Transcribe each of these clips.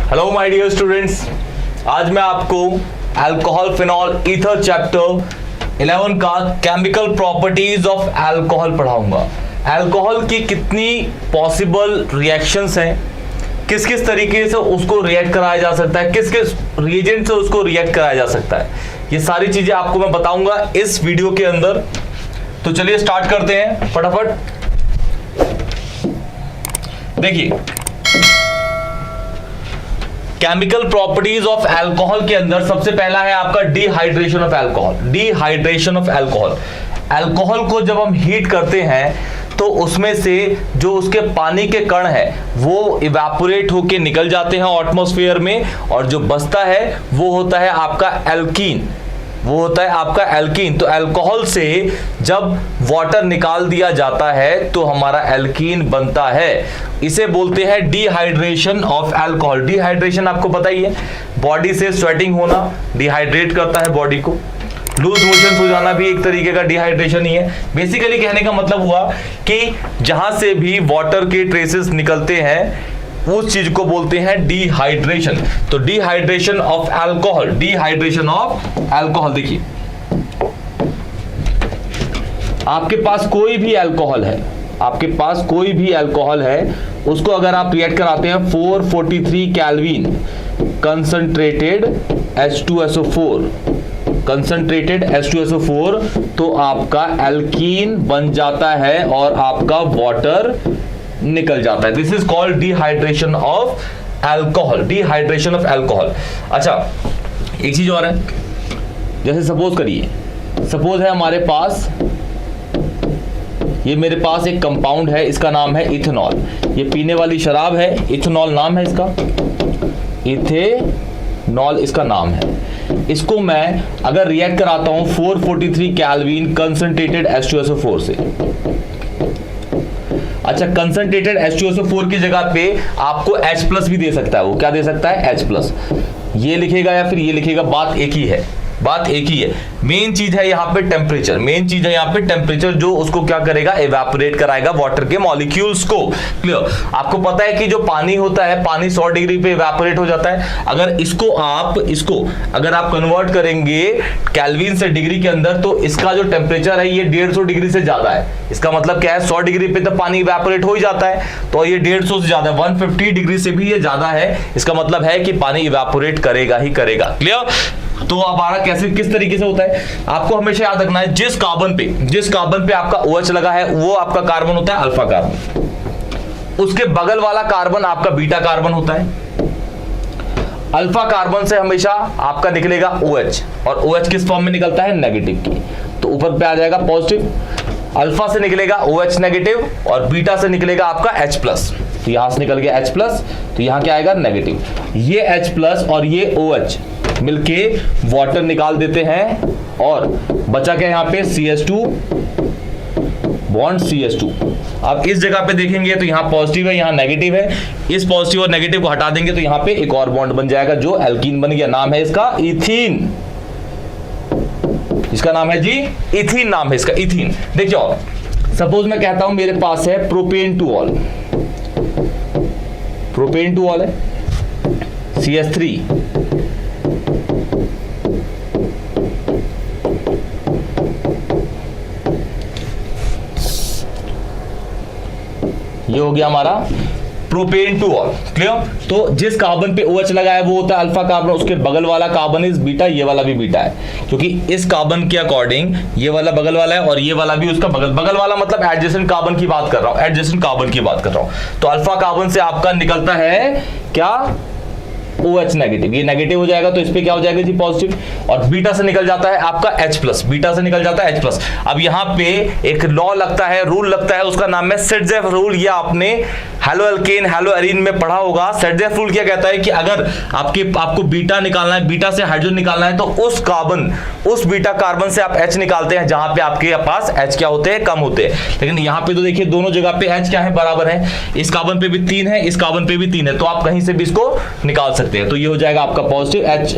Hello my dear students, आज मैं आपको अल्कोहल फिनॉल ईथर चैप्टर 11 का केमिकल प्रॉपर्टीज ऑफ अल्कोहल पढ़ाऊंगा। अल्कोहल की कितनी पॉसिबल रिएक्शंस हैं, किस किस तरीके से उसको रिएक्ट कराया जा सकता है, किस किस रिएजेंट से उसको रिएक्ट कराया जा सकता है, ये सारी चीजें आपको मैं बताऊंगा इस वीडियो के अंदर। तो चलिए स्टार्ट करते हैं फटाफट। देखिए, केमिकल प्रॉपर्टीज ऑफ अल्कोहल के अंदर सबसे पहला है आपका dehydration of alcohol. Dehydration of alcohol, alcohol को जब हम हीट करते हैं तो उसमें से जो उसके पानी के कण है वो इवेपोरेट होके निकल जाते हैं एटमॉस्फेयर में, और जो बचता है वो होता है आपका एल्कीन, वो होता है आपका एल्कीन। तो अल्कोहल से जब वाटर निकाल दिया जाता है तो हमारा एल्कीन बनता है, इसे बोलते हैं डिहाइड्रेशन ऑफ अल्कोहल। डिहाइड्रेशन आपको पता ही है, बॉडी से स्वेटिंग होना डिहाइड्रेट करता है बॉडी को, लूज मोशन हो जाना भी एक तरीके का डिहाइड्रेशन ही है। बेसिकली कहने का मतलब हुआ कि जहां से भी वाटर के ट्रेसेस निकलते हैं उस चीज को बोलते हैं डिहाइड्रेशन। तो dehydration of alcohol, dehydration of alcohol. देखिए, आपके पास कोई भी अल्कोहल है, आपके पास कोई भी अल्कोहल है, उसको अगर आप रिएक्ट कराते हैं 443 kelvin concentrated H2SO4, concentrated H2SO4, तो आपका एल्कीन बन जाता है और आपका वाटर निकल जाता है। This is called dehydration of alcohol, dehydration of alcohol. अच्छा, एक चीज और है, जैसे सपोज करिए, सपोज है हमारे पास, ये मेरे पास एक कंपाउंड है, इसका नाम है इथेनॉल। ये पीने वाली शराब है, इथेनॉल नाम है इसका, इथेनॉल इसका नाम है। इसको मैं अगर रिएक्ट कराता हूं 443 केल्विन कंसंट्रेटेड H2SO4 से, अच्छा, कंसंट्रेटेड H2SO4 की जगह पे आपको H+ भी दे सकता है। वो क्या दे सकता है? H+। ये लिखेगा या फिर ये लिखेगा, बात एक ही है, बात एक ही है। मेन चीज है यहाँ पे टेम्परेचर, मेन चीज है यहाँ पे टेम्परेचर, जो उसको क्या करेगा, इवेपोरेट कराएगा वाटर के मॉलिक्यूल्स को। क्लियर? आपको पता है कि जो पानी होता है, पानी 100 डिग्री पे इवेपोरेट हो जाता है। अगर इसको अगर आप कन्वर्ट करेंगे केल्विन से डिग्री के अंदर, तो इसका जो टेम्परेचर है ये 150 डिग्री से ज्यादा है। इसका मतलब क्या है, 100 डिग्री पे तो पानी इवेपोरेट हो ही जाता है, तो ये 150 से ज्यादा, 150 डिग्री से भी ये ज्यादा है। इसका मतलब है कि पानी इवेपोरेट करेगा ही करेगा। क्लियर? तो हमारा कैसे, किस तरीके से होता है, आपको हमेशा याद रखना है, जिस कार्बन पे आपका OH लगा है वो आपका कार्बन होता है अल्फा कार्बन, उसके बगल वाला कार्बन आपका बीटा कार्बन होता है। अल्फा कार्बन से हमेशा आपका निकलेगा OH, और OH किस फॉर्म में निकलता है? नेगेटिव की, तो ऊपर पे आ जाएगा पॉजिटिव। अल्फा से निकलेगा OH नेगेटिव, और बीटा से निकलेगा आपका H+। तो यहां से निकल गया H+, तो यहां क्या आएगा? नेगेटिव। ये H+ और ये OH मिलके वाटर निकाल देते हैं, और बचा क्या यहाँ पे? CH2 bond CH2। अब इस जगह पे देखेंगे तो यहाँ पॉजिटिव है, यहाँ नेगेटिव है। इस पॉजिटिव और नेगेटिव को हटा देंगे तो यहाँ पे एक और बॉन्ड बन जाएगा, जो एल्कीन बन गया। नाम है इसका इथीन, इसका नाम है जी इथीन, नाम है इसका इथीन। देखिए, सपोज मैं कहता हूं मेरे पास है propane two all, propane two all है CH3, ये हो गया हमारा प्रोपेन टू ऑल। क्लियर? तो जिस कार्बन पे OH लगा है वो होता है अल्फा कार्बन, उसके बगल वाला कार्बन इज बीटा, ये वाला भी बीटा है, क्योंकि इस कार्बन के अकॉर्डिंग ये वाला बगल वाला है और ये वाला भी उसका बगल वाला, मतलब एडजेसेंट कार्बन की बात कर रहा हूं, एडजेसेंट कार्बन की बात कर रहा हूं। तो अल्फा कार्बन से आपका निकलता है क्या? OH नेगेटिव, ये नेगेटिव हो जाएगा तो इस पे क्या हो जाएगा जी? पॉजिटिव। और बीटा से निकल जाता है आपका H+, बीटा से निकल जाता है H+। अब यहाँ पे एक लॉ लगता है, रूल लगता है, उसका नाम है सेटजेफ रूल। ये आपने हेलो एल्केन, हेलो एरीन में पढ़ा होगा। सेटजेफ रूल क्या कहता है कि अगर आपको बीटा निकालना है, बीटा से हाइड्रोजन निकालना है, तो उस बीटा कार्बन से आप H निकालते हैं जहां पे आपके पास H क्या होते हैं? कम होते हैं। लेकिन यहाँ पे तो देखिए दोनों जगह पे H क्या है? बराबर है। इस कार्बन पे भी 3 है, इस कार्बन पे भी 3 है, तो आप कहीं से भी इसको निकाल सकते हैं। तो ये हो जाएगा आपका पॉजिटिव, H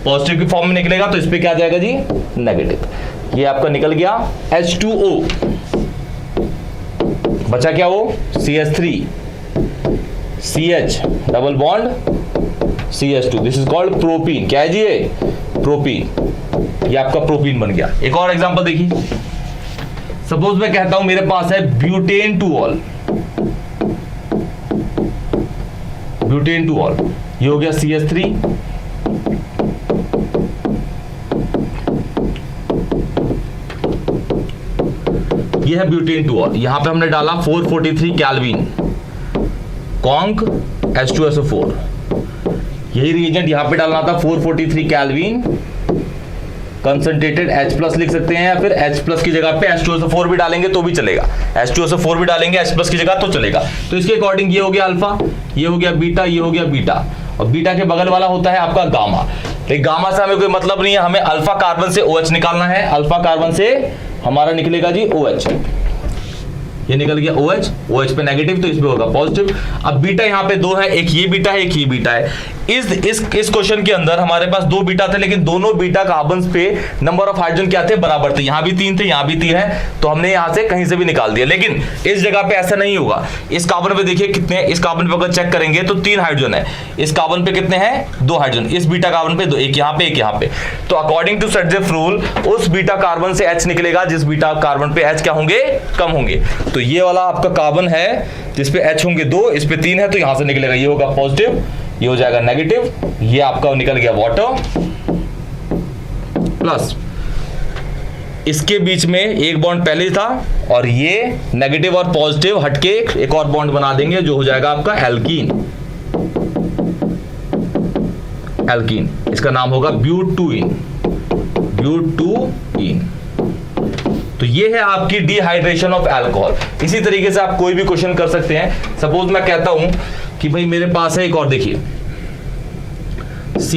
पॉजिटिव की फॉर्म में निकलेगा, तो इस पे क्या आ जाएगा जी? नेगेटिव। ये आपका निकल गया H2O, बचा क्या? वो CH3, CH double bond CH2, this is called propene. क्या है जी ये? प्रोपीन। ये आपका प्रोपीन बन गया। एक और एग्जांपल देखिए, सपोज मैं कहता हूं मेरे पास है butane two all, butane two all, ये हो गया CH3, ये है ब्यूटेन टू ऑल। यहां पे हमने डाला 443 केल्विन कॉन्क H2SO4, यही रिएजेंट यहां पे डालना था 443 केल्विन कंसंट्रेटेड H+ लिख सकते हैं, या फिर H+ की जगह पे H2SO4 भी डालेंगे तो भी चलेगा, H2SO4 भी डालेंगे H+ की जगह तो चलेगा। तो इसके अकॉर्डिंग ये हो गया अल्फा, ये हो गया बीटा, ये हो गया बीटा, और बीटा के बगल वाला होता है आपका गामा। लेकिन गामा से हमें कोई मतलब नहीं है, हमें अल्फा कार्बन से OH निकालना है। अल्फा कार्बन से हमारा निकलेगा जी OH, ये निकल गया OH, OH पे नेगेटिव तो इसमें होगा पॉजिटिव। अब बीटा यहाँ पे दो है, एक ये बीटा है, एक ये बीटा है। इस क्वेश्चन के अंदर हमारे पास दो बीटा थे, लेकिन दोनों बीटा कार्बन पे नंबर ऑफ हाइड्रोजन क्या थे? बराबर थे। यहाँ भी 3 थे, यहाँ भी 3 है, तो हमने यहाँ से कहीं से भी निकाल दिया। लेकिन इस जगह पे ऐसा नहीं होगा। इस कार्बन पे देखिए कितने, इस कार्बन पे अगर चेक करेंगे तो 3 हाइड्रोजन है, इस कार्बन पे कितने हैं? 2 हाइड्रोजन, इस बीटा कार्बन पे 2, एक यहाँ पे एक यहाँ पे। तो अकॉर्डिंग टू सर्जेफ रूल उस बीटा कार्बन से H निकलेगा जिस बीटा कार्बन पे H क्या होंगे? कम होंगे। तो ये वाला आपका कार्बन है जिसपे H होंगे 2, इस पे 3 है, तो यहां से निकलेगा ये होगा पॉजिटिव, ये हो जाएगा नेगेटिव, ये आपका निकल गया वाटर प्लस, इसके बीच में एक बॉन्ड पहले था और ये नेगेटिव और पॉजिटिव हटके एक और बॉन्ड बना देंगे जो हो जाएगा आपका एल्कीन। एल्कीन, इसका नाम होगा ब्यूटूइन, ब्यूटूइन। तो ये है आपकी डिहाइड्रेशन ऑफ अल्कोहल। इसी तरीके से आप कोई भी क्वेश्चन कर सकते हैं। सपोज मैं कहता हूं कि भाई मेरे पास है एक और, देखिए C,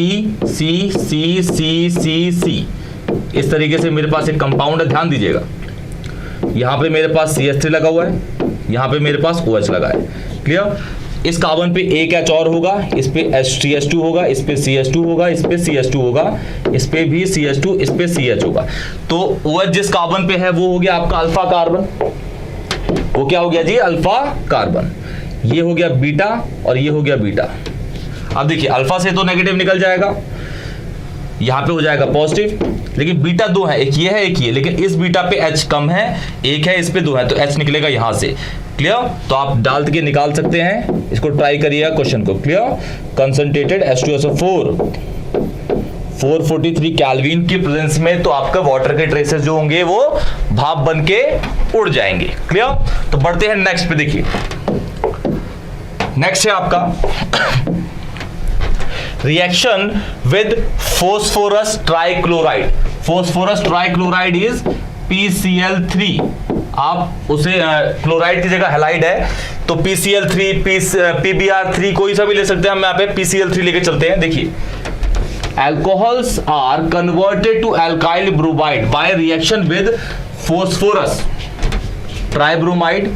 इस तरीके से मेरे पास एक कंपाउंड है, ध्यान दीजिएगा। यहां पे मेरे पास CH3 लगा हुआ है, यहां पे मेरे पास OH लगा है, क्लियर। इस कार्बन पे एक H और होगा, इस पे CH2 होगा, इस पे CH2 होगा, इस पे CH2 होगा, इस पे भी CH2, इस पे CH होगा। तो OH जिस कार्बन पे है वो हो गया आपका अल्फा कार्बन, वो क्या हो गया जी? Alpha carbon. ये हो गया बीटा और ये हो गया बीटा। अब देखिए अल्फा से तो नेगेटिव निकल जाएगा, यहां पे हो जाएगा पॉजिटिव, लेकिन बीटा 2 है, एक ये है एक ये, लेकिन इस बीटा पे H कम है, एक है, इस पे 2 है, तो H निकलेगा यहां से, क्लियर। तो आप डाल के निकाल सकते हैं, इसको ट्राई करिएगा क्वेश्चन को, क्लियर। कंसंट्रेटेड H2SO4 443 केल्विन की प्रेजेंस में तो आपका वाटर के ट्रेसेस जो होंगे वो भाप बन के उड़ जाएंगे, क्लियर। तो बढ़ते हैं नेक्स्ट पे, देखिए नेक्स्ट है आपका reaction with phosphorus trichloride. Phosphorus trichloride is PCl3। आप उसे क्लोराइड की जगह हैलाइड है तो PCl3, PBr3 कोई सा भी ले सकते हैं, हम यहाँ पे PCl3 लेके चलते हैं। देखिए alcohols are converted to alkyl bromide by reaction with phosphorus tribromide,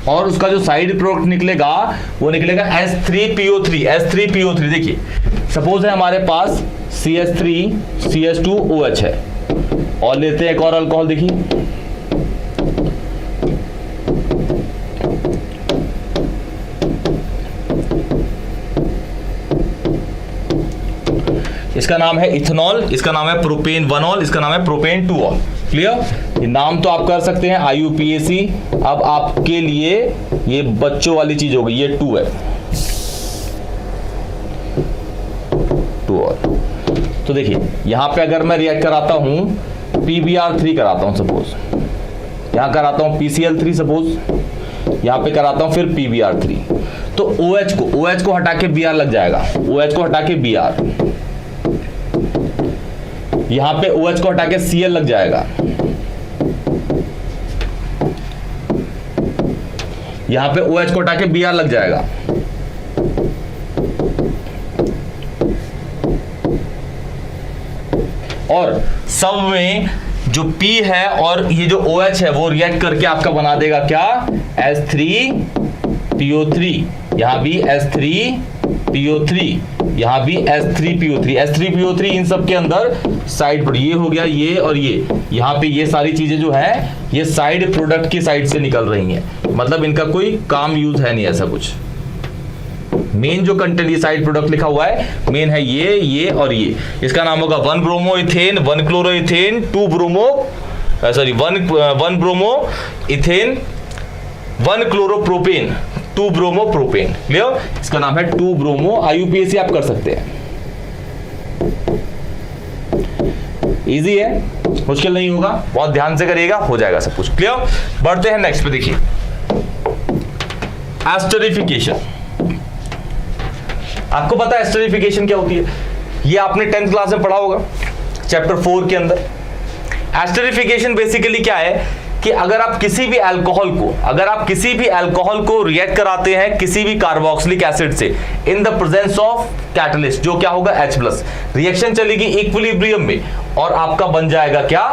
और उसका जो साइड प्रोडक्ट निकलेगा वो निकलेगा S3PO3, S3PO3। देखिए सपोज है हमारे पास CH3 CH2 OH है, और लेते हैं एक और अल्कोहल, देखिए इसका नाम है इथेनॉल, इसका नाम है प्रोपेन 1ऑल, इसका नाम है प्रोपेन 2ऑल, क्लियर। ये नाम तो आप कर सकते हैं IUPAC। अब आपके लिए ये बच्चों वाली चीज होगी, ये 2 है, 2ऑल। तो देखिए यहां पे अगर मैं रिएक्ट कराता हूं PBr3 कराता हूं, सपोज यहां कराता हूं PCl3, सपोज यहां पे कराता हूं फिर PBr3, तो OH को हटा के Br लग जाएगा, OH को हटा के Br, यहां पे OH को हटा के Cl लग जाएगा, यहां पे OH को हटा के Br लग जाएगा, और सब में जो P है और ये जो OH है वो रिएक्ट करके आपका बना देगा क्या? S3PO3। यहां भी S3PO3, यहां भी S3PO3, S3PO3 इन सब के अंदर साइड पर ये हो गया, ये और ये, यहां पे ये सारी चीजें जो है ये साइड प्रोडक्ट की साइड से निकल रही हैं, मतलब इनका कोई काम यूज है नहीं ऐसा कुछ। मेन जो कंटेंट ये साइड प्रोडक्ट लिखा हुआ है, मेन है ये और ये। इसका नाम होगा 1 bromo ethane, 1 chloro ethane, 1 bromo ethane, 1 chloropropane, 2 bromo propane. Clear? इसका नाम है 2 ब्रोमो। IUPAC आप कर सकते हैं, इजी है, मुश्किल नहीं होगा, बहुत ध्यान से करिएगा, हो जाएगा सब कुछ। क्लियर? बढ़ते हैं नेक्स्ट पे। देखिए एस्टरिफिकेशन। आपको पता है एस्टरिफिकेशन क्या होती है? ये आपने 10th क्लास में पढ़ा होगा, चैप्टर 4 के अंदर। एस्टरिफिकेशन बेसिकली क्या है कि अगर आप किसी भी अल्कोहल को रिएक्ट कराते हैं किसी भी कार्बोक्सिलिक एसिड से इन द प्रेजेंस ऑफ कैटलिस्ट, जो क्या होगा H+, रिएक्शन चलेगी इक्विलिब्रियम में और आपका बन जाएगा क्या?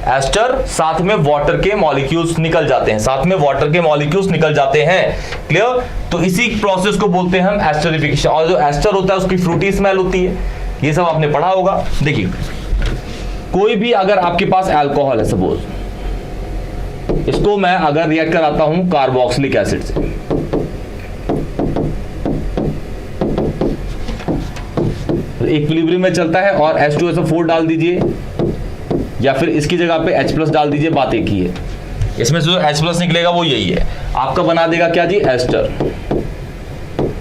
एस्टर। साथ में वाटर के मॉलिक्यूल्स निकल जाते हैं, क्लियर? तो इसी प्रोसेस को बोलते हैं हम एस्टरिफिकेशन। और जो एस्टर होता है उसकी फ्रूटी स्मेल होती है, ये सब आपने पढ़ा होगा। देखिए कोई भी अगर आपके पास अल्कोहल है, सपोज इसको मैं अगर रिएक्ट कराता हूं कार्बोक्सिलिक एसिड से, इक्विलिब्रियम में चलता है और H2SO4 डाल दीजिए या फिर इसकी जगह पे H+ डाल दीजिए, बात एक ही है। इसमें जो H+ निकलेगा वो यही है, आपका बना देगा क्या जी? एस्टर।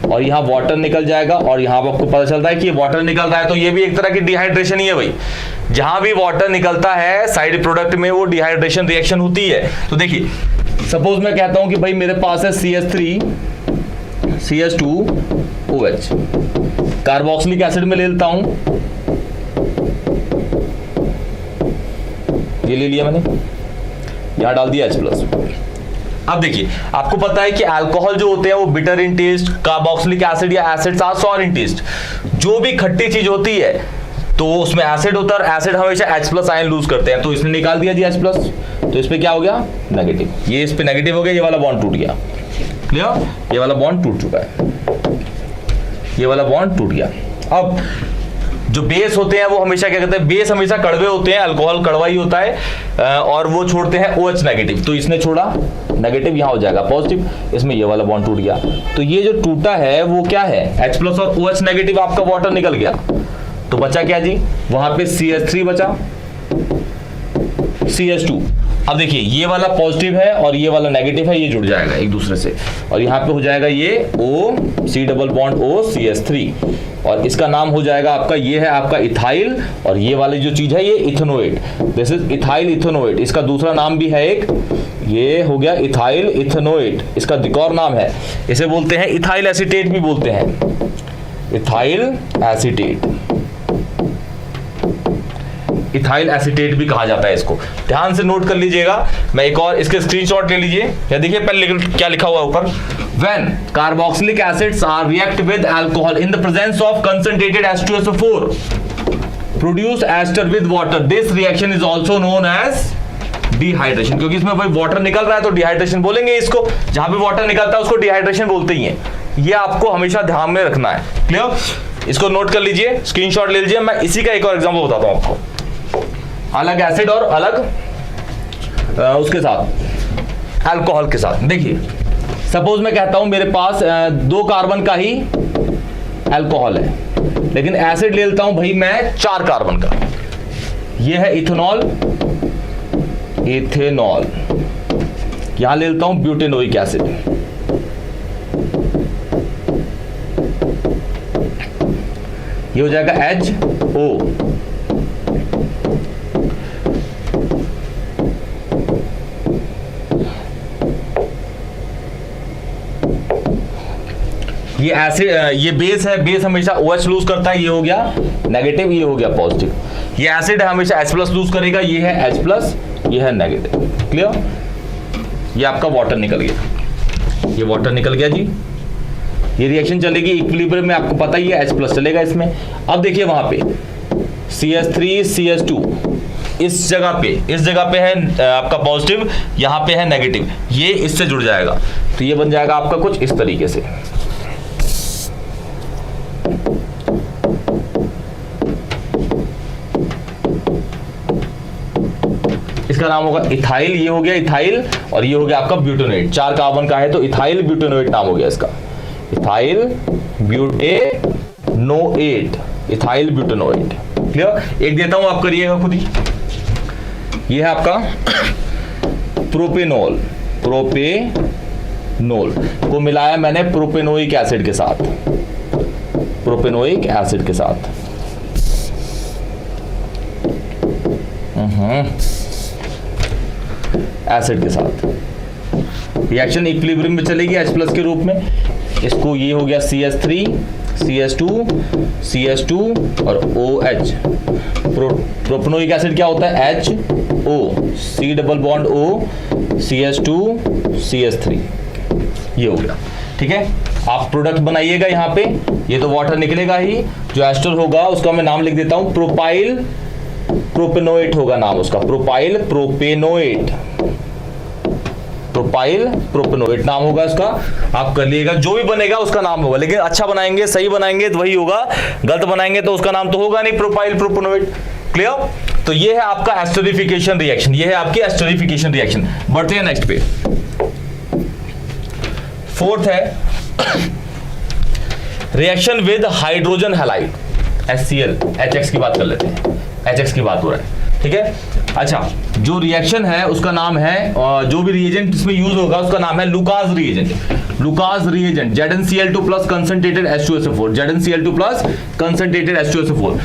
और यहाँ वाटर निकल जाएगा और यहाँ आपको पता चलता है कि ये वाटर निकल रहा है, तो ये भी एक तरह की डिहाइड्रेशन ही है भाई। जहां भी वाटर निकलता है साइड प्रोडक्ट में वो डिहाइड्रेशन रिएक्शन होती है। तो देखिए सपोज मैं कहता हूं कि भाई मेरे पास है CH3 CH2OH, कार्बोक्सिलिक एसिड में ले लेता हूं, ये ले लिया मैंने, यहां डाल दिया H+। अब देखिए आपको पता है कि अल्कोहल जो होते हैं वो bitter in taste, carboxylic acid या acids are sour in taste. जो भी खट्टी चीज होती है तो उसमें एसिड होता है, एसिड हमेशा H+ आयन लूज करते हैं, तो इसने निकाल दिया जी H+, तो इस पे क्या हो गया? नेगेटिव। ये इस पे नेगेटिव हो गया, ये वाला बॉन्ड टूट गया। क्लियर? ये वाला बॉन्ड टूट चुका है, ये वाला बॉन्ड टूट गया। अब जो बेस होते हैं वो हमेशा क्या कहते हैं? बेस हमेशा कड़वे होते हैं, अल्कोहल कड़वा ही होता है और वो छोड़ते हैं OH नेगेटिव, तो इसने छोड़ा नेगेटिव, यहां हो जाएगा पॉजिटिव, इसमें ये वाला बॉन्ड टूट गया। तो ये जो टूटा है वो क्या है? H+ और OH नेगेटिव, आपका वाटर निकल गया, तो बचा क्या जी? वहां पे CH3 बचा, CH2। अब देखिए ये वाला पॉजिटिव है और ये वाला नेगेटिव है, ये जुड़ जाएगा एक दूसरे से और यहाँ पे हो जाएगा ये O C double bond O CH3 और इसका नाम हो जाएगा आपका, ये है आपका इथाइल और ये वाली जो चीज है ये ethanoate, this is ethyl ethanoate. इसका दूसरा नाम भी है एक, ये हो गया इथाइल इथेनोएट, इसका एक और नाम है, इसे बोलते हैं इथाइल एसीटेट भी बोलते हैं, इथाइल एसीटेट, इथाइल एसीटेट भी कहा जाता है इसको। ध्यान से नोट कर लीजिएगा, मैं एक और इसके स्क्रीनशॉट ले लीजिए। या देखिए पहले क्या लिखा हुआ है ऊपर, when carboxylic acids are react with alcohol in the presence of concentrated H2SO4 produce ester with water, this reaction is also known as dehydration. क्योंकि इसमें भाई वाटर निकल रहा है तो डिहाइड्रेशन बोलेंगे इसको, जहां भी वाटर निकलता है उसको डिहाइड्रेशन बोलते ही है। ये आपको हमेशा ध्यान में रखना है। क्लियर? इसको नोट कर लीजिए, स्क्रीनशॉट ले लीजिए। मैं इसी का एक और एग्जांपल बताता हूं आपको, अलग एसिड और अलग उसके साथ अल्कोहल के साथ। देखिए सपोज मैं कहता हूं मेरे पास 2 कार्बन का ही अल्कोहल है, लेकिन एसिड ले लेता हूं भाई मैं 4 कार्बन का, ये है इथेनॉल, इथेनॉल, यहां ले लेता हूं ब्यूटेनोइक एसिड, ये हो जाएगा HO। ये एसिड, ये बेस है, बेस हमेशा OH लूज करता है, ये हो गया नेगेटिव, ये हो गया पॉजिटिव। ये एसिड है हमेशा H+ लूज करेगा, ये है H+, ये है नेगेटिव। क्लियर? ये आपका वाटर निकल गया, ये वाटर निकल गया जी। ये रिएक्शन चलेगी इक्विलिब्रियम में, आपको पता ही है H+ चलेगा इसमें। अब देखिए वहां पे CH3 CH2 इस जगह पे है आपका पॉजिटिव, यहाँ पे है नेगेटिव, ये इससे जुड़ जाएगा, तो ये बन जाएगा आपका कुछ इस तरीके से। इसका नाम होगा इथाइल, ये हो गया इथाइल और ये हो गया आपका ब्यूटेनोएट। 4 कार्बन का है तो इथाइल ब्यूटेनोएट नाम हो गया इसका। Ethyl butanoate, ethyl butanoate. Clear? एक देता हूं, आप करिएगा खुद ही। ये है आपका प्रोपेनॉल, प्रोपेनॉल को मिलाया मैंने प्रोपेनोइक एसिड के साथ, प्रोपेनोइक एसिड के साथ। एसिड के साथ रिएक्शन इक्विलिब्रियम में चलेगी H+ के रूप में। इसको ये हो गया CH3 CH2 CH2 और OH। प्रोपेनोइक एसिड क्या होता है? HO, C double bond O, CH2 CH3, ये हो गया। ठीक है, आप प्रोडक्ट बनाइएगा यहाँ पे। ये तो वाटर निकलेगा ही, जो एस्टर होगा उसका मैं नाम लिख देता हूं प्रोपाइल प्रोपेनोएट होगा नाम उसका, प्रोपाइल प्रोपेनोएट, प्रोपाइल प्रोपेनोएट नाम होगा इसका। आप कर लिएगा, जो भी बनेगा उसका नाम होगा, लेकिन अच्छा बनाएंगे, सही बनाएंगे तो वही होगा, गलत बनाएंगे तो उसका नाम तो होगा नहीं प्रोपाइल प्रोपेनोएट। क्लियर? तो ये है आपका एस्टरिफिकेशन रिएक्शन, ये है आपकी एस्टरिफिकेशन रिएक्शन। बढ़ते हैं नेक्स्ट पे। फोर्थ है reaction with hydrogen halide, HCl, HX की बात कर लेते हैं, HX की बात हो रहा है। ठीक है, अच्छा, जो रिएक्शन है उसका नाम है, जो भी रिएजेंट इसमें यूज होगा उसका नाम है Lucas reagent. Lucas reagent ZnCl2 plus concentrated H2SO4, ZnCl2 plus concentrated H2SO4।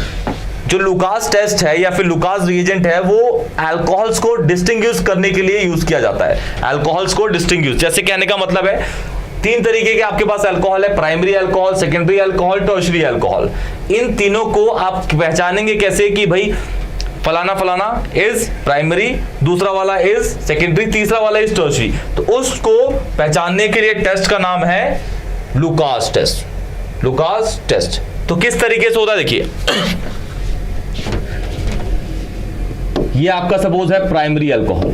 जो लुकास टेस्ट है या फिर लुकास रिएजेंट है वो अल्कोहल्स को डिस्टिंग्विश करने के लिए यूज किया जाता है। अल्कोहल्स को डिस्टिंग्विश, जैसे कहने का मतलब है तीन तरीके के आपके पास अल्कोहल है, primary alcohol, secondary alcohol, tertiary alcohol. इन तीनों को आप पहचानेंगे कैसे कि भाई फलाना फलाना इज प्राइमरी, दूसरा वाला इज सेकेंडरी, तीसरा वाला इज टर्शियरी। तो उसको पहचानने के लिए टेस्ट का नाम है लुकास टेस्ट, लुकास टेस्ट। तो किस तरीके से होता है देखिए, ये आपका सपोज है प्राइमरी अल्कोहल,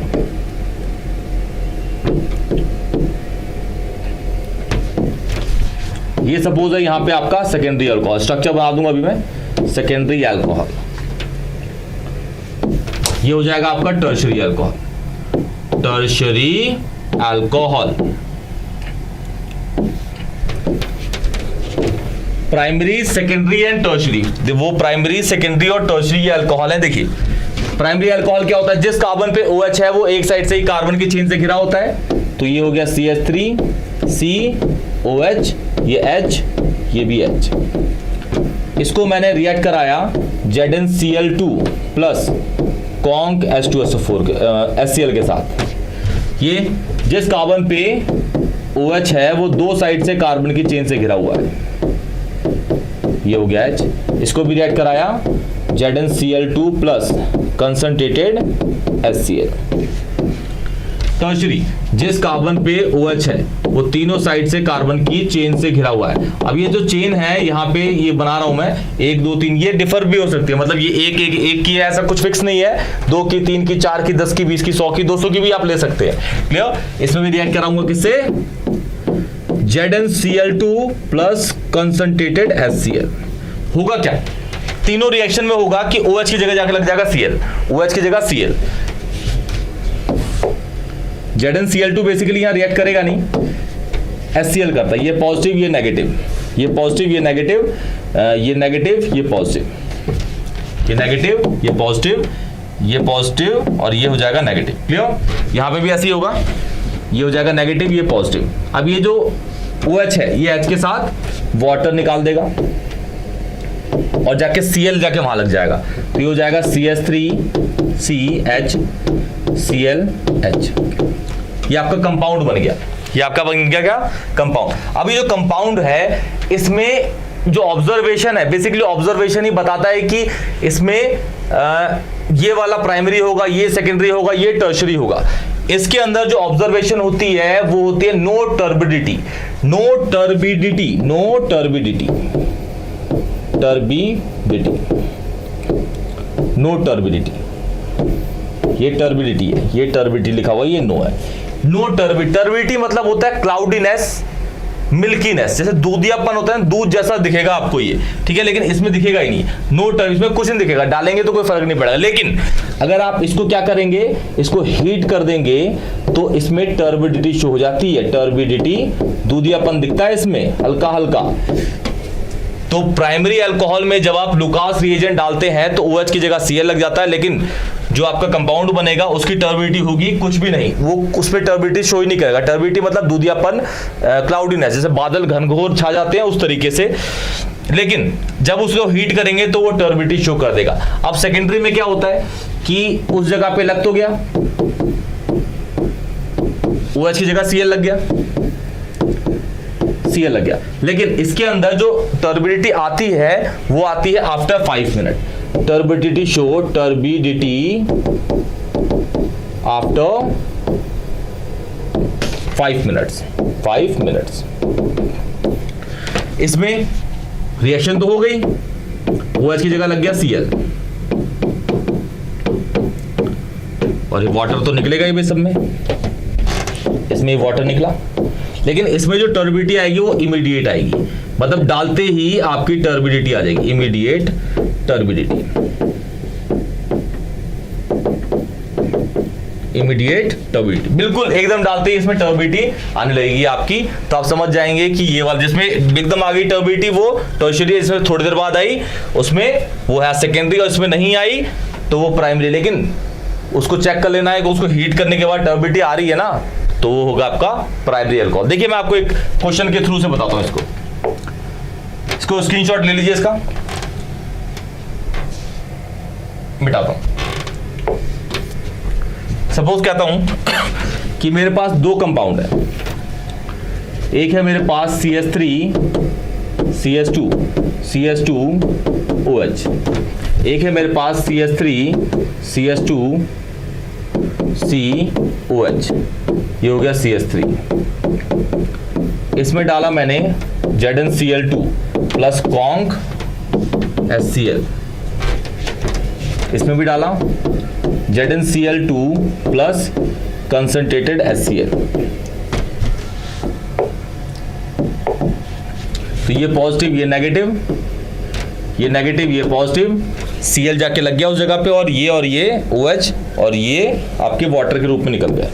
ये सपोज है यहां पे आपका सेकेंडरी अल्कोहल। स्ट्रक्चर बना दूंगा अभी मैं, सेकेंडरी अल्कोहल, ये हो जाएगा आपका tertiary alcohol, tertiary alcohol. Primary, secondary and tertiary, वो प्राइमरी, सेकेंडरी और टर्शियरी अल्कोहल है। देखिए प्राइमरी अल्कोहल क्या होता है, जिस कार्बन पे OH है वो एक साइड से ही कार्बन की चेन से घिरा होता है। तो ये हो गया CH3 COH, ये H, ये भी H। इसको मैंने रिएक्ट कराया ZnCl2 plus conc H2SO4 HCl के साथ। ये जिस कार्बन पे OH है वो दो साइड से कार्बन की चेन से घिरा हुआ है, ये हो गया H। इसको भी रिएक्ट कराया ZnCl2 plus concentrated HCl। Tertiary, जिस कार्बन पे OH है वो तीनों साइड से कार्बन की चेन से घिरा हुआ है। अब ये जो चेन है यहाँ पे ये बना रहा हूं मैं 1 2 3, ये डिफर भी हो सकती है, मतलब ये एक की है, ऐसा कुछ फिक्स नहीं है। 2 की, 3 की, 4 की, 10 की, 20 की, 100 की, 200 की भी आप ले सकते हैं। क्लियर? इसमें भी रिएक्ट कराऊंगा किससे, ZnCl2 प्लस कंसंट्रेटेड HCl। होगा क्या, तीनों रिएक्शन में होगा कि OH की जगह जाके लग जाएगा Cl, OH की जगह Cl। ZnCl2 बेसिकली यहां रिएक्ट करेगा नहीं, HCl करता है। ये पॉजिटिव, ये नेगेटिव, ये पॉजिटिव, ये नेगेटिव, ये नेगेटिव, ये पॉजिटिव, ये नेगेटिव, ये पॉजिटिव, ये पॉजिटिव और ये हो जाएगा नेगेटिव। क्लियर? यहां पे भी ऐसे ही होगा, ये हो जाएगा नेगेटिव, ये पॉजिटिव। अब ये जो OH है ये H के साथ वाटर निकाल देगा और जाके Cl जाके वहां लग जाएगा। तो ये हो जाएगा CH3CH ClH। ये आपका कंपाउंड बन गया, ये आपका बन गया क्या, कंपाउंड। अब ये जो कंपाउंड है इसमें जो ऑब्जर्वेशन है, बेसिकली ऑब्जर्वेशन ही बताता है कि इसमें ये वाला प्राइमरी होगा, ये सेकेंडरी होगा, ये टर्शियरी होगा। इसके अंदर जो ऑब्जर्वेशन होती है वो होती है no turbidity, no turbidity, no turbidity, turbidity, no turbidity, ये टर्बिडिटी है, ये टर्बिडिटी लिखा हुआ, ये नो है। नो टर्बिडिटी मतलब होता है क्लाउडीनेस, मिल्कीनेस, जैसे दूधियापन होता है, दूध जैसा दिखेगा आपको ये, ठीक है, लेकिन इसमें दिखेगा ही नहीं, नो टर्म, इसमें कुछ नहीं दिखेगा, डालेंगे तो कोई फर्क नहीं पड़ेगा। लेकिन अगर आप इसको क्या करेंगे, इसको हीट कर देंगे तो इसमें टर्बिडिटी शो हो जाती है, टर्बिडिटी, दूधियापन दिखता है इसमें हल्का हल्का। तो प्राइमरी अल्कोहल में जब आप लुकास रिएजेंट डालते हैं तो OH की जगह Cl लग जाता है, लेकिन जो आपका कंपाउंड बनेगा उसकी टर्बिडिटी होगी कुछ भी नहीं, वो उस पर टर्बिडिटी शो ही नहीं करेगा। टर्बिडिटी मतलब दूधियापन, क्लाउडीनेस, जैसे बादल घनघोर छा जाते हैं उस तरीके से। लेकिन जब उसको हीट करेंगे तो वो टर्बिडिटी शो कर देगा। अब सेकेंडरी में क्या होता है कि उस जगह पे लग तो गया, OH की जगह Cl लग गया, Cl लग गया, लेकिन इसके अंदर जो टर्बिडिटी आती है वो आती है after 5 minute. Turbidity show, turbidity after 5 minutes, 5 minutes. इसमें रिएक्शन तो हो गई, OH की जगह लग गया Cl, और ये वाटर तो निकलेगा ही भाई सब में, इसमें वाटर निकला, लेकिन इसमें जो टर्बिडिटी आएगी वो इमीडिएट आएगी, मतलब डालते ही आपकी टर्बिडिटी आ जाएगी, इमीडिएट टर्बिडिटी, इमीडिएट टर्बिडिटी, बिल्कुल एकदम डालते ही इसमें टर्बिडिटी आने लगेगी आपकी। तो आप समझ जाएंगे कि ये वाला जिसमें एकदम आ गई टर्बिडिटी वो टर्शियरी, इसमें थोड़ी देर बाद आई उसमें वो है सेकेंडरी, और इसमें नहीं आई तो वो प्राइमरी। लेकिन उसको चेक कर लेना है कि उसको हीट करने के बाद टर्बिडिटी आ रही है ना, तो वो होगा आपका प्राइमरी अल्कोहल। देखिए मैं आपको एक क्वेश्चन के थ्रू से बताता हूं, इसको स्क्रीनशॉट ले लीजिए, इसका मिटाता हूं। सपोज कहता हूं कि मेरे पास दो कंपाउंड है, एक है मेरे पास CH3 CH2 CH2OH, एक है मेरे पास CH3 CH2 COH, ये हो गया CH3। इसमें डाला मैंने ZnCl2 प्लस कॉन्क HCl, इसमें भी डाला ZnCl2 प्लस कंसंट्रेटेड HCl। तो ये पॉजिटिव, ये नेगेटिव, ये नेगेटिव, ये पॉजिटिव, Cl जाके लग गया उस जगह पे, और ये OH और ये आपके वाटर के रूप में निकल गया।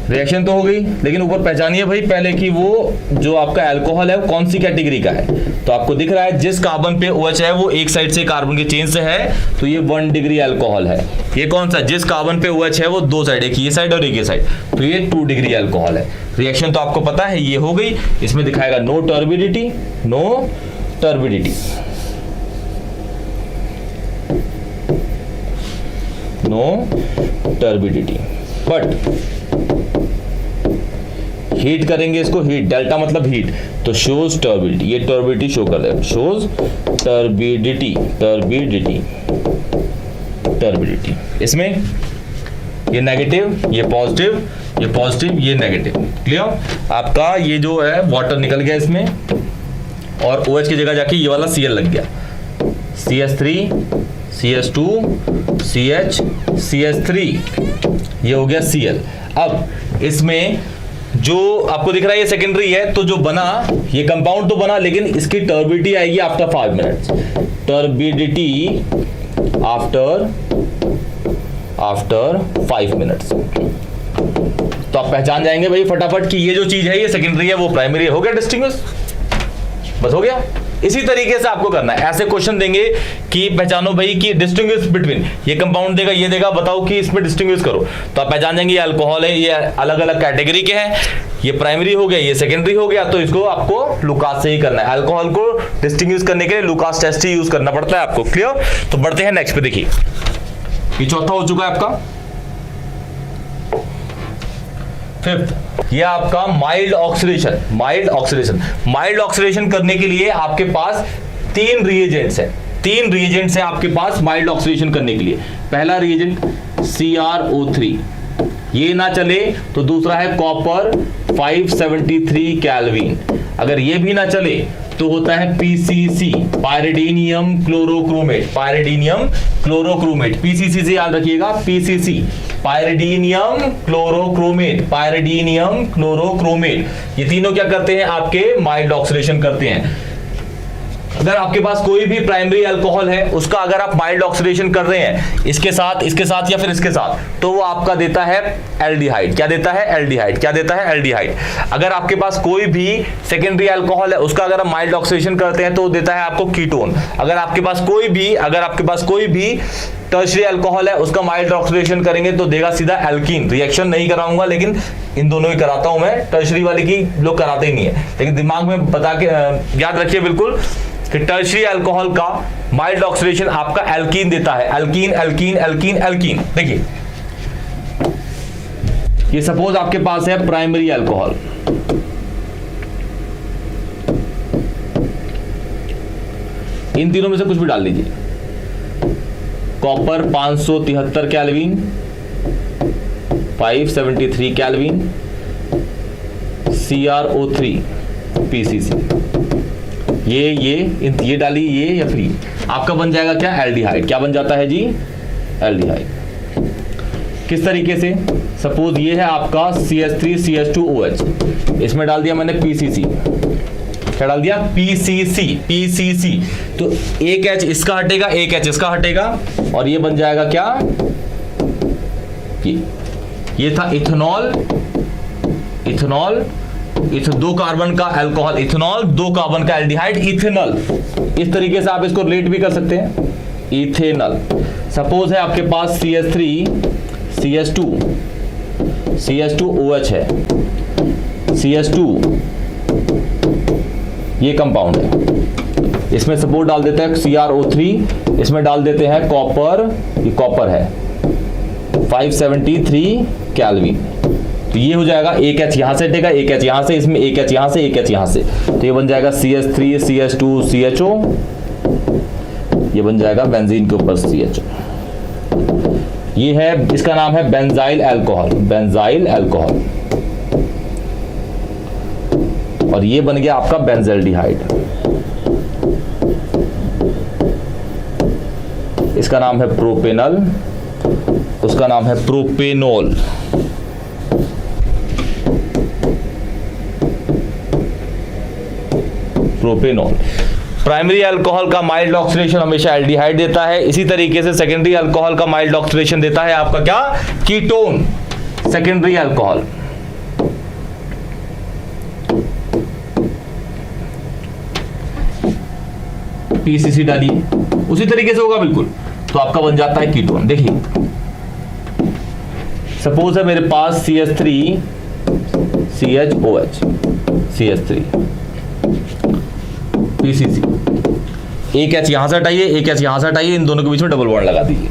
रिएक्शन तो हो गई, लेकिन ऊपर पहचानिए भाई पहले कि वो जो आपका अल्कोहल है वो कौन सी कैटेगरी का है। तो आपको दिख रहा है जिस कार्बन पे OH है वो एक साइड से कार्बन के चेन से है, तो ये 1 डिग्री अल्कोहल है। ये कौन सा, जिस कार्बन पे OH है वो दो साइड, एक ये साइड और एक ये साइड, तो ये 2 डिग्री अल्कोहल है। रिएक्शन तो आपको पता है ये हो गई, इसमें दिखाएगा no turbidity, no turbidity, no turbidity. But heat करेंगे इसको, हीट, डेल्टा मतलब हीट, तो शोज टर्बिडिटी, ये टर्बिडिटी शो कर देगा, शोज टर्बिडिटी, टर्बिडिटी, टर्बिडिटी। इसमें ये नेगेटिव, ये पॉजिटिव, ये पॉजिटिव, ये नेगेटिव। क्लियर? आपका ये जो है वाटर निकल गया इसमें, और OH की जगह जाके ये वाला Cl लग गया, CH3 CH2 CH CH3, ये हो गया Cl। अब इसमें जो आपको दिख रहा है ये सेकेंडरी है, तो जो बना ये कंपाउंड तो बना, लेकिन इसकी टर्बिडिटी आएगी after 5 minutes, turbidity after 5 minutes. तो आप पहचान जाएंगे भाई फटाफट कि ये जो चीज है ये सेकेंडरी है, वो प्राइमरी है। हो गया डिस्टिंग्विश, बस हो गया। इसी तरीके से आपको करना है, ऐसे क्वेश्चन देंगे कि पहचानो भाई कि डिस्टिंग्विश बिटवीन, ये कंपाउंड देगा, ये देगा, बताओ कि इसमें डिस्टिंग्विश करो, तो आप पहचान जाएंगे ये अल्कोहल है, ये अलग अलग कैटेगरी के हैं, ये प्राइमरी हो गया, ये सेकेंडरी हो गया। तो इसको आपको लुकास से ही करना है। अल्कोहल को डिस्टिंग्विश करने के लिए लुकास टेस्ट ही यूज करना पड़ता है आपको। क्लियर? तो बढ़ते हैं नेक्स्ट पे। देखिए ये चौथा हो चुका है आपका। फिफ्थ, ये आपका mild oxidation. Mild oxidation, mild oxidation करने के लिए आपके पास 3 रिएजेंट्स हैं, 3 रिएजेंट्स हैं आपके पास माइल्ड ऑक्सीडेशन करने के लिए। पहला रिएजेंट CrO3, ये ना चले तो दूसरा है कॉपर 573 केल्विन। अगर ये भी ना चले तो होता है PCC, पायरिडीनियम क्लोरोक्रोमेट, पायरिडीनियम क्लोरोक्रोमेट, PCC से याद रखिएगा, PCC, पायरिडीनियम क्लोरोक्रोमेट, पायरिडीनियम क्लोरोक्रोमेट। ये तीनों क्या करते हैं, आपके माइल्ड ऑक्सीडेशन करते हैं। अगर आपके पास कोई भी प्राइमरी अल्कोहल है, उसका अगर आप माइल्ड ऑक्सीडेशन कर रहे हैं इसके साथ या फिर इसके साथ, तो वो आपका देता है एल्डिहाइड। क्या देता है, एल्डिहाइड। क्या देता है, एल्डिहाइड। अगर आपके पास कोई भी सेकेंडरी अल्कोहल है, उसका अगर आप माइल्ड ऑक्सीडेशन करते हैं तो देता है आपको कीटोन। अगर आपके पास कोई भी टर्शियरी अल्कोहल है, उसका माइल्ड ऑक्सीडेशन करेंगे तो देगा सीधा एल्कीन। रिएक्शन नहीं कराऊंगा, लेकिन इन दोनों ही कराता हूं मैं, टर्शियरी वाले की लोग कराते ही नहीं है, लेकिन दिमाग में बता के याद रखिए बिल्कुल कि टर्शियरी अल्कोहल का माइल्ड ऑक्सीडेशन आपका एल्कीन देता है। Alkene alkene alkene alkene. देखिए ये सपोज आपके पास है प्राइमरी अल्कोहल, इन तीनों में से कुछ भी डाल लीजिए। Copper 573 kelvin, 573 kelvin, CrO3 PCC, ये डालिए, ये या फ्री, आपका बन जाएगा क्या, एल्डिहाइड। क्या बन जाता है जी, एल्डिहाइड। किस तरीके से, सपोज ये है आपका CH3CH2OH, इसमें डाल दिया मैंने PCC। क्या डाल दिया, PCC। तो एक H इसका हटेगा, एक H इसका हटेगा, और ये बन जाएगा क्या, ये था इथेनॉल। दो कार्बन का अल्कोहल इथेनॉल, 2 कार्बन का एल्डिहाइड इथेनॉल। इस तरीके से आप इसको रिलेट भी कर सकते हैं, इथेनॉल। सपोज है आपके पास CH2OH है, CH2 ये कंपाउंड है, इसमें सपोज डाल देते हैं CrO3, इसमें डाल देते हैं कॉपर, ये कॉपर है 573 केल्विन। तो ये हो जाएगा, एक H यहां से हटेगा, एक H यहां से, इसमें एक H यहां से, एक H यहां से, तो ये बन जाएगा CH3CH2CHO, ये बन जाएगा बेंजीन के ऊपर CHO। ये है, इसका नाम है बेंजाइल अल्कोहल, बेंजाइल अल्कोहल, और ये बन गया आपका बेंजल्डिहाइड। इसका नाम है प्रोपेनल, उसका नाम है प्रोपेनोल। प्रोपेनॉल। प्राइमरी अल्कोहल का माइल्ड ऑक्सीडेशन हमेशा एल्डिहाइड देता है, इसी तरीके से सेकेंडरी अल्कोहल का माइल्ड ऑक्सीडेशन देता है आपका क्या, कीटोन। सेकेंडरी अल्कोहल, PCC डालिए, उसी तरीके से होगा बिल्कुल, तो आपका बन जाता है कीटोन। देखिए सपोज है मेरे पास CH3CHOH, CH3 PCC, एक H यहां से हटाइए, एक H यहां से हटाइए, इन दोनों के बीच में डबल बॉन्ड लगा दीजिए।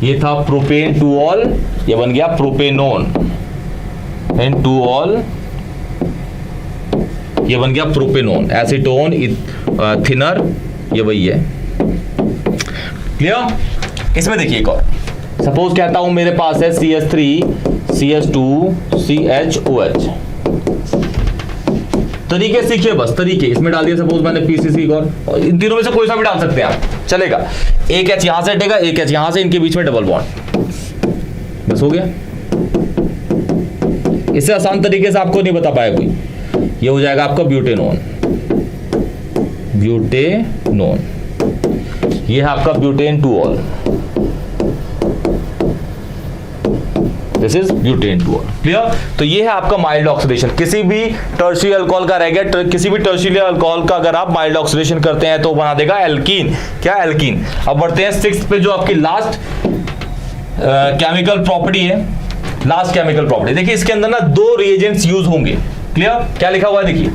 ये था प्रोपेन टू ऑल, ये बन गया प्रोपेनोन, एंड टू ऑल ये बन गया प्रोपेनोन। एसीटोन, थिनर, ये वही है। क्लियर। इसमें देखिए एक और, सपोज कहता हूं मेरे पास है CH3CH2CHOH, तरीके सीखिए बस, तरीके इसमें डाल दिया। सपोज मैंने PCC और इन तीनों में से कोई सा भी डाल सकते हैं आप, चलेगा। एक H यहां से हटेगा, एक H यहां से, इनके बीच में डबल बॉन्ड, बस हो गया। इससे आसान तरीके से आपको नहीं बता पाया कोई। ये हो जाएगा आपका ब्यूटेनोन, ब्यूटेनोन। ये है आपका butane two all, this is butane two all. Clear. तो ये है आपका माइल्ड ऑक्सीडेशन। किसी भी टर्शियरी अल्कोहल का रह गया, किसी भी टर्शियरी अल्कोहल का अगर आप माइल्ड ऑक्सीडेशन करते हैं तो बना देगा एल्कीन। क्या, एल्कीन। अब बढ़ते हैं 6th पे, जो आपकी लास्ट केमिकल प्रॉपर्टी है। लास्ट केमिकल प्रॉपर्टी देखिए, इसके अंदर ना 2 रिएजेंट्स यूज होंगे। क्लियर। क्या लिखा हुआ है देखिए,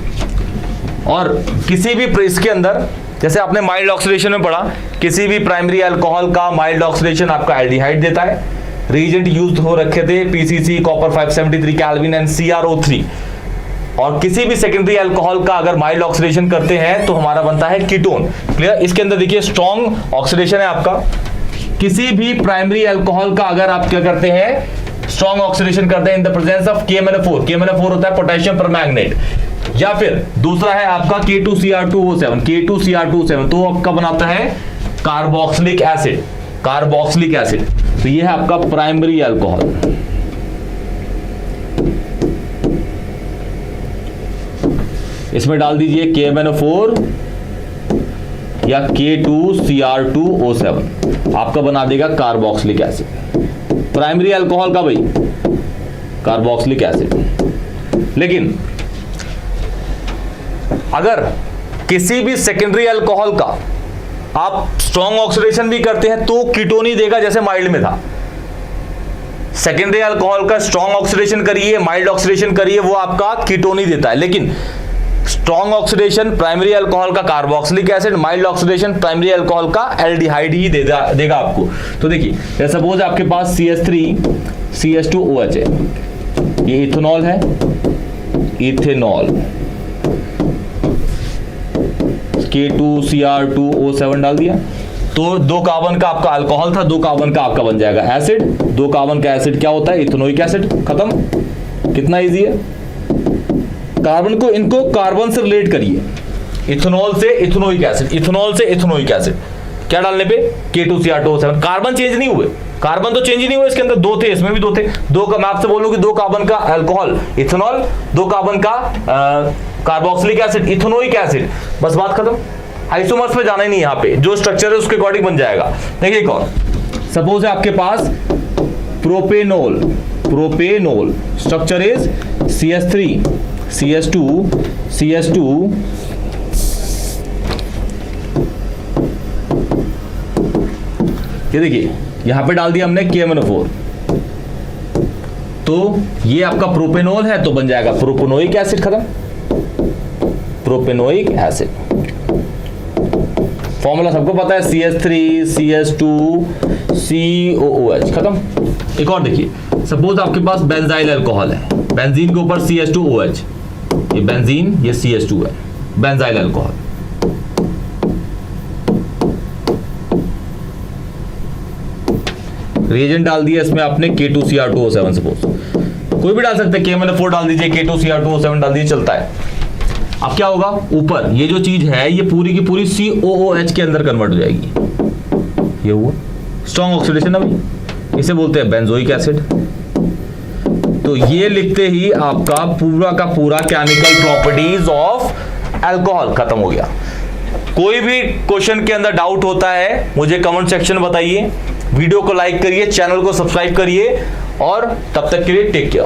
और किसी भी इसके अंदर, जैसे आपने माइल्ड ऑक्सीडेशन में पढ़ा, किसी भी प्राइमरी अल्कोहल का माइल्ड ऑक्सीडेशन आपका एल्डिहाइड देता है। रिएजेंट यूज हो रखे थे PCC, copper 573 kelvin and CrO3। और किसी भी सेकेंडरी अल्कोहल का अगर माइल्ड ऑक्सीडेशन करते हैं तो हमारा बनता है कीटोन। क्लियर। इसके अंदर देखिए स्ट्रॉन्ग ऑक्सीडेशन है आपका। किसी भी प्राइमरी अल्कोहल का अगर आप क्या करते हैं, स्ट्रॉन्ग ऑक्सीडेशन करते हैं इन the presence of KMnO4। KMnO4 होता है पोटेशियम परमैंगनेट। या फिर दूसरा है आपका K2Cr2O7। K2Cr2O7 तो आपका बनाता है कार्बोक्सिलिक एसिड। कार्बोक्सिलिक एसिड तो ये है आपका प्राइमरी अल्कोहल। इसमें डाल दीजिए KMnO4 या K2Cr2O7, आपका बना देगा कार्बोक्सिलिक एसिड। प्राइमरी अल्कोहल का भाई कार्बोक्सिलिक एसिड। लेकिन अगर किसी भी सेकेंडरी अल्कोहल का आप स्ट्रॉन्ग ऑक्सीडेशन भी करते हैं तो कीटोन ही देगा, जैसे माइल्ड में था। सेकेंडरी अल्कोहल का स्ट्रॉन्ग ऑक्सीडेशन करिए, माइल्ड ऑक्सीडेशन करिए, वो आपका कीटोन ही देता है। लेकिन स्ट्रॉन्ग ऑक्सीडेशन प्राइमरी अल्कोहल का carboxylic acid, mild oxidation primary alcohol का एल्डिहाइड ही देगा आपको। तो देखिए सपोज आपके पास CH3CH2OH है, ये इथेनॉल है, इथेनॉल। K2Cr2O7 डाल दिया तो 2 कार्बन का आपका अल्कोहल था, 2 कार्बन का आपका बन जाएगा एसिड। 2 कार्बन का एसिड क्या होता है? Ethanoic acid. खत्म। कितना इजी है। कार्बन को, इनको कार्बन से रिलेट करिए, इथेनॉल से इथेनोइक एसिड, इथेनॉल से इथेनोइक एसिड। क्या डालने पे? K2Cr2O7। कार्बन चेंज नहीं हुए, कार्बन तो चेंज ही नहीं हुए, इसके अंदर 2 थे, इसमें भी 2 थे। 2 का मैं आपसे बोलूं कि 2 कार्बन का अल्कोहल इथेनॉल, 2 कार्बन का कार्बोक्सिलिक एसिड इथेनोइक एसिड, बस बात खत्म। आइसोमर्स में जाना ही नहीं, यहाँ पे जो स्ट्रक्चर है उसके अकॉर्डिंग बन जाएगा। देखिए कौन, सपोज है आपके पास propanol, propanol structure is CH3CH2 ये देखिए यहां पे डाल दिया हमने KMnO4, तो ये आपका प्रोपेनोल है तो बन जाएगा प्रोपेनोइक एसिड। खत्म। प्रोपेनोइक एसिड फॉर्मूला सबको पता है, CH3CH2COOH। खत्म। एक और देखिए, सपोज आपके पास बेंजाइल अल्कोहल है, बेंजीन के ऊपर CH2OH, ये बेंजीन, ये CH2 है, बेंजाइल अल्कोहल। रिएजेंट डाल दिया इसमें आपने K2Cr2O7, सपोज कोई भी डाल सकते हैं, KMnO4 डाल दीजिए, K2Cr2O7 डाल दीजिए, चलता है। अब क्या होगा, ऊपर ये जो चीज है ये पूरी की पूरी COOH के अंदर कन्वर्ट हो जाएगी। ये हुआ स्ट्रॉन्ग ऑक्सीडेशन। अभी इसे बोलते हैं बेंजोइक एसिड। तो ये लिखते ही आपका पूरा का पूरा केमिकल प्रॉपर्टीज ऑफ अल्कोहल खत्म हो गया। कोई भी क्वेश्चन के अंदर डाउट होता है मुझे कमेंट सेक्शन में बताइए, वीडियो को लाइक करिए, चैनल को सब्सक्राइब करिए, और तब तक के लिए टेक केयर।